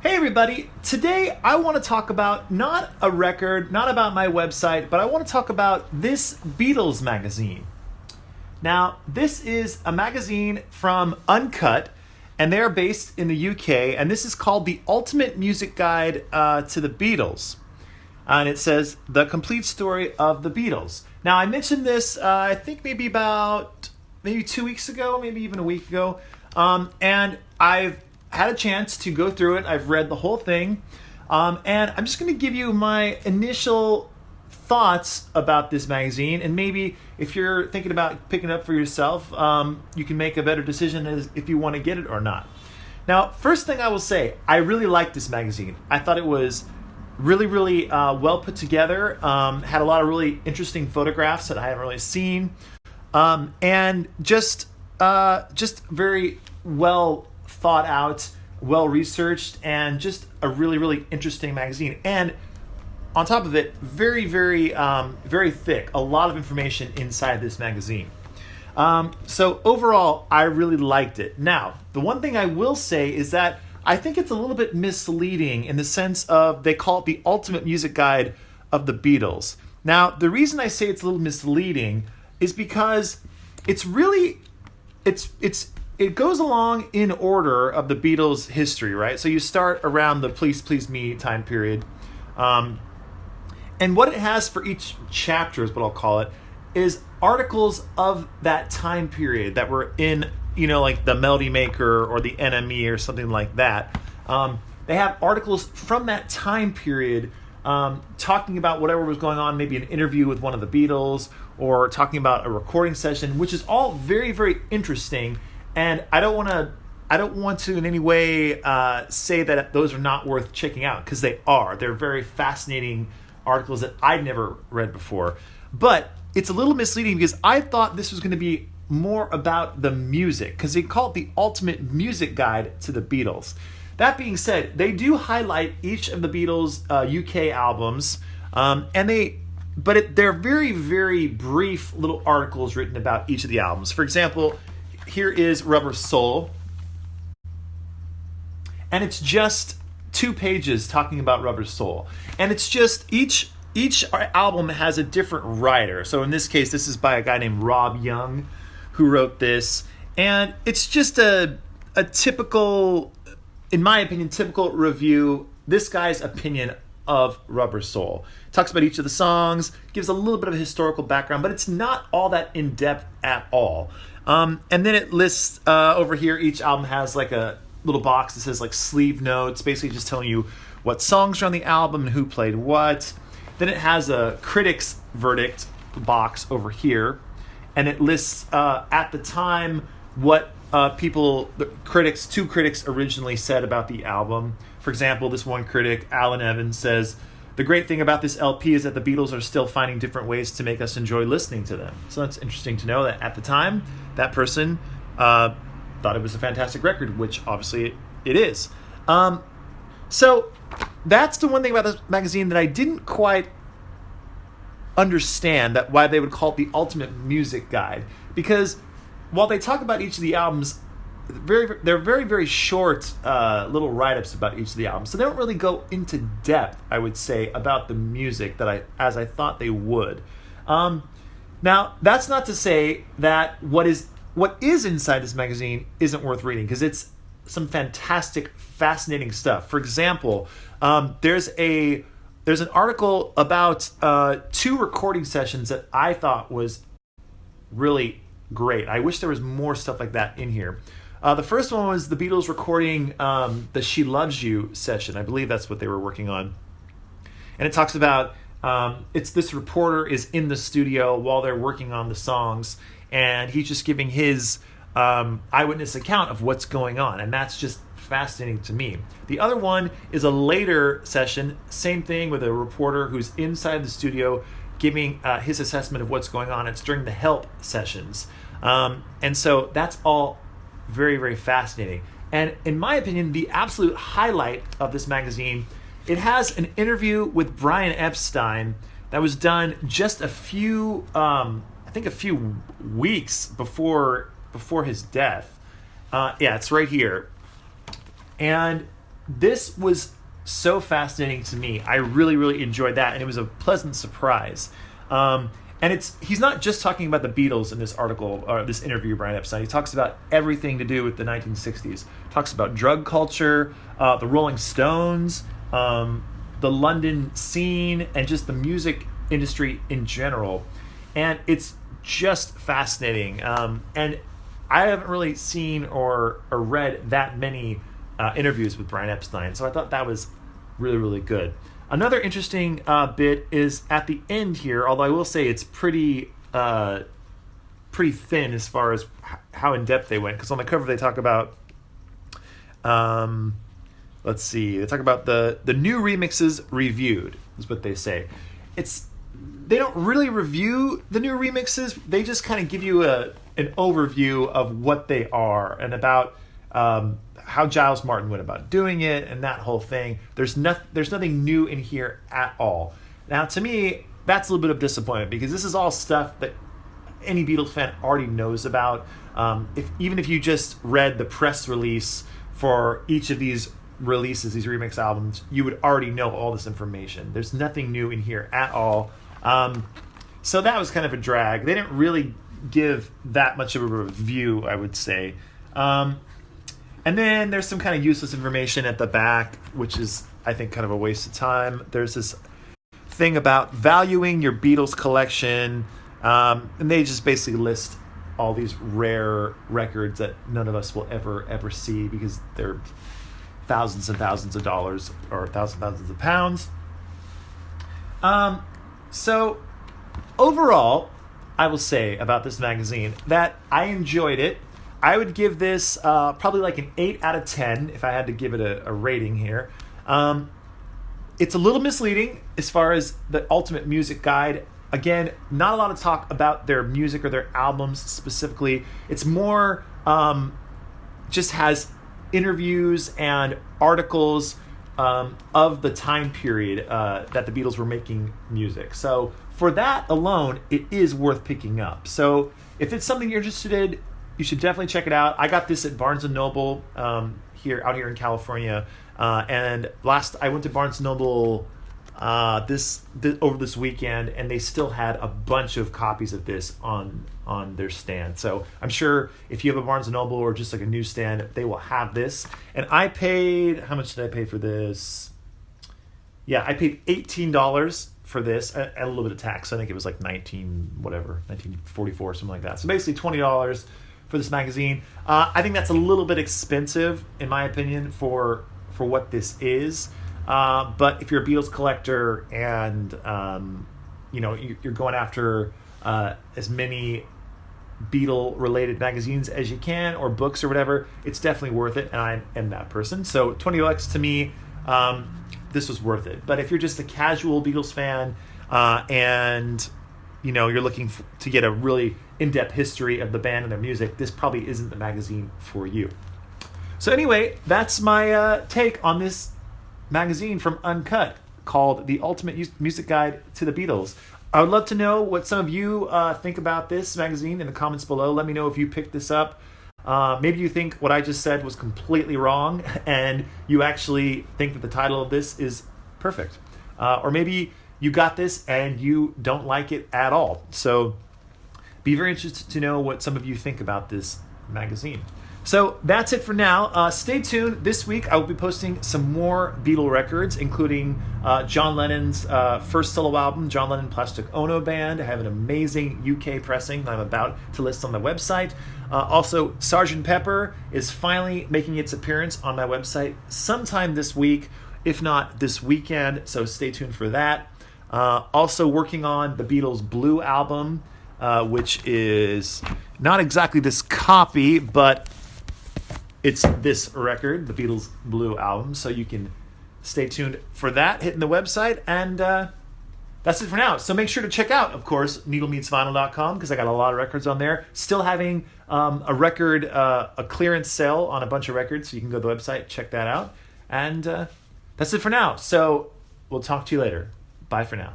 Hey everybody, today I want to talk about not a record, not about my website, but I want to talk about this Beatles magazine. Now, this is a magazine from Uncut, and they're based in the UK, and this is called The Ultimate Music Guide to the Beatles. And it says, The Complete Story of the Beatles. Now, I mentioned this, I think maybe 2 weeks ago, maybe even a week ago, and I've had a chance to go through it. I've read the whole thing, and I'm just going to give you my initial thoughts about this magazine, and maybe if you're thinking about picking it up for yourself, you can make a better decision as if you want to get it or not. Now, first thing I will say, I really liked this magazine. I thought it was really well put together, had a lot of really interesting photographs that I haven't really seen, and just very well thought out, well researched, and just a really interesting magazine. And on top of it, very thick, a lot of information inside this magazine. So overall, I really liked it. Now, the one thing I will say is that I think it's a little bit misleading in the sense of they call it the Ultimate Music Guide of the Beatles. Now, the reason I say it's a little misleading is because it goes along in order of the Beatles' history, right? So you start around the Please Please Me time period. And what it has for each chapter is what I'll call it, is articles of that time period that were in, like the Melody Maker or the NME or something like that. They have articles from that time period talking about whatever was going on, maybe an interview with one of the Beatles or talking about a recording session, which is all very interesting. And I don't want to in any way say that those are not worth checking out, because they are. They're very fascinating articles that I'd never read before. But it's a little misleading because I thought this was going to be more about the music, because they call it the Ultimate Music Guide to the Beatles. That being said, they do highlight each of the Beatles' UK albums, they're very brief little articles written about each of the albums. For example, here is Rubber Soul, and it's just 2 pages talking about Rubber Soul. And it's just each album has a different writer. So in this case, this is by a guy named Rob Young who wrote this. And it's just a typical, in my opinion, typical review, this guy's opinion of Rubber Soul. Talks about each of the songs, gives a little bit of a historical background, but it's not all that in-depth at all. And then it lists over here, each album has like a little box that says like sleeve notes, basically just telling you what songs are on the album and who played what. Then it has a critic's verdict box over here, and it lists at the time what two critics originally said about the album. For example, this one critic, Alan Evans, says, "The great thing about this LP is that the Beatles are still finding different ways to make us enjoy listening to them." So that's interesting to know that at the time, that person thought it was a fantastic record, which obviously it is. So that's the one thing about this magazine that I didn't quite understand, that why they would call it the Ultimate Music Guide. Because while they talk about each of the albums, they're very short little write-ups about each of the albums. So they don't really go into depth, I would say, about the music as I thought they would. Now, that's not to say that what is inside this magazine isn't worth reading, because it's some fantastic, fascinating stuff. For example, there's an article about 2 recording sessions that I thought was really great. I wish there was more stuff like that in here. The first one was the Beatles recording the She Loves You session. I believe that's what they were working on. And it talks about it's this reporter is in the studio while they're working on the songs, and he's just giving his eyewitness account of what's going on, and that's just fascinating to me. The other one is a later session, same thing, with a reporter who's inside the studio giving his assessment of what's going on. It's during the help sessions, and so that's all very fascinating. And in my opinion, the absolute highlight of this magazine, it has an interview with Brian Epstein that was done just a few weeks before his death. It's right here. And this was so fascinating to me. I really, really enjoyed that, and it was a pleasant surprise. And he's not just talking about the Beatles in this article or this interview, Brian Epstein. He talks about everything to do with the 1960s. Talks about drug culture, the Rolling Stones, the London scene, and just the music industry in general. And it's just fascinating. And I haven't really seen or read that many interviews with Brian Epstein, so I thought that was really, really good. Another interesting bit is at the end here, although I will say it's pretty thin as far as how in-depth they went, because on the cover they talk about, let's see, they talk about the new remixes reviewed, is what they say. They don't really review the new remixes, they just kind of give you an overview of what they are and about how Giles Martin went about doing it and that whole thing. There's nothing new in here at all. Now, to me, that's a little bit of disappointment because this is all stuff that any Beatles fan already knows about. Even if you just read the press release for each of these releases, these remix albums, you would already know all this information. There's nothing new in here at all. So that was kind of a drag. They didn't really give that much of a review, I would say. And then there's some kind of useless information at the back, which is, I think, kind of a waste of time. There's this thing about valuing your Beatles collection, and they just basically list all these rare records that none of us will ever see because they're thousands and thousands of dollars or thousands of pounds. So overall, I will say about this magazine that I enjoyed it. I would give this probably like an 8 out of 10 if I had to give it a rating here. It's a little misleading as far as the Ultimate Music Guide. Again, not a lot of talk about their music or their albums specifically. It's more just has interviews and articles of the time period that the Beatles were making music. So for that alone, it is worth picking up. So if it's something you're interested in, you should definitely check it out. I got this at Barnes & Noble out here in California. And I went to Barnes & Noble over this weekend, and they still had a bunch of copies of this on their stand. So I'm sure if you have a Barnes & Noble or just like a newsstand, they will have this. And I paid, how much did I pay for this? Yeah, I paid $18 for this and a little bit of tax. I think it was like $1944, something like that. So basically $20 for this magazine. I think that's a little bit expensive, in my opinion, for what this is. But if you're a Beatles collector and you're going after as many Beatle-related magazines as you can, or books or whatever, it's definitely worth it, and I am that person. So $20 to me, this was worth it. But if you're just a casual Beatles fan and you're looking to get a really in-depth history of the band and their music, this probably isn't the magazine for you. So anyway, that's my take on this magazine from Uncut called The Ultimate Music Guide to the Beatles. I would love to know what some of you think about this magazine in the comments below. Let me know if you picked this up. Maybe you think what I just said was completely wrong and you actually think that the title of this is perfect. Or maybe you got this and you don't like it at all. So be very interested to know what some of you think about this magazine. So that's it for now. Stay tuned. This week I will be posting some more Beatle records, including John Lennon's first solo album, John Lennon Plastic Ono Band. I have an amazing UK pressing that I'm about to list on the website. Also, Sgt. Pepper is finally making its appearance on my website sometime this week, if not this weekend, so stay tuned for that. Also working on the Beatles Blue album, which is not exactly this copy, but it's this record, the Beatles Blue album, so you can stay tuned for that, hitting the website, and that's it for now. So make sure to check out, of course, needlemeetsvinyl.com, because I got a lot of records on there. Still having a clearance sale on a bunch of records, so you can go to the website, check that out. And that's it for now. So we'll talk to you later. Bye for now.